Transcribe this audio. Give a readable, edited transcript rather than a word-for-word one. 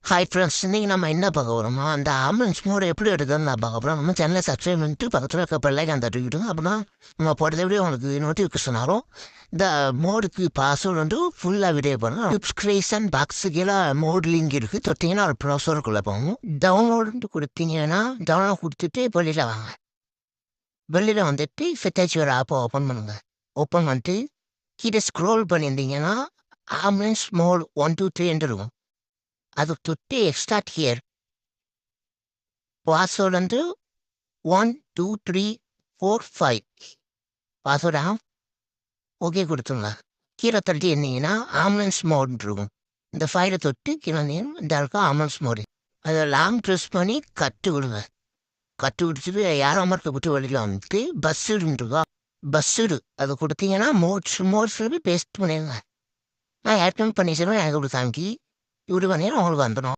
Hi friends, இன்னைக்கு நம்ம என்ன பார்க்க போகிறோம்னா அந்த ஆம்புலன்ஸ் மோடு எப்படி எடுக்குதுன்னு நான் பார்க்க போகிறோம். நம்ம சேனலை சப்ஸ்கிரைப் பண்ணிட்டு பக்கத்தில் இருக்க பெல்லைக்கான் தட்டிக்கிட்டோம். அப்படின்னா நம்ம போடுறது எப்படி உங்களுக்கு நோட்டிஃபிகேஷன் வரும். இந்த மோடுக்கு பாஸ்வேர்டு வந்து ஃபுல்லாக வீடியோ பண்ணணும். சப்ஸ்கிரிப்ஷன் பாக்ஸு கீழே மோடு லிங்க் இருக்குது. தொட்டிங்கன்னா ஒரு ப்ரௌசருக்குள்ளே போகும். டவுன்லோடுன்ட்டு கொடுத்தீங்கன்னா டவுன்லோட் கொடுத்துட்டு வெளியில் வாங்க. வெளியில் வந்துட்டு செட்டாச்சு ஒரு ஆப்பை ஓப்பன் பண்ணுங்கள். ஓப்பன் பண்ணிட்டு கீழே ஸ்க்ரோல் பண்ணியிருந்தீங்கன்னா ஆம்புலன்ஸ் மோடு 1 2 3 இருக்கும். அது தொட்டு எக்ஸ்டார்ட் ஹியர் பாஸ்வேர்டு வந்து 1 2 3 4 5 பாஸ்வேர்டா ஓகே கொடுத்துருங்க. கீழே தட்டி இருந்தீங்கன்னா ஆம்புலன்ஸ் மோடுன்னு இருக்கும். இந்த ஃபைலை தொட்டு கீழே இந்த இருக்கா ஆம்புலன்ஸ் மோடு. அதை லாங் ப்ரெஸ் பண்ணி கட்டு விடுங்க. கட்டு விடுத்துட்டு யாரோ மார்க்கை விட்டு வெளியில் வந்துட்டு பஸ்ஸுடுருக்கா பஸ்ஸுடு அதை கொடுத்தீங்கன்னா மோட்ஸ் பேஸ்ட் பண்ணிடுங்க. நான் ஏற்கனவே பண்ணி வச்சிருவேன். எனக்கு இப்படி காமிக்கி இப்படி பண்ணிடுறேன். உங்களுக்கு வந்துடும்.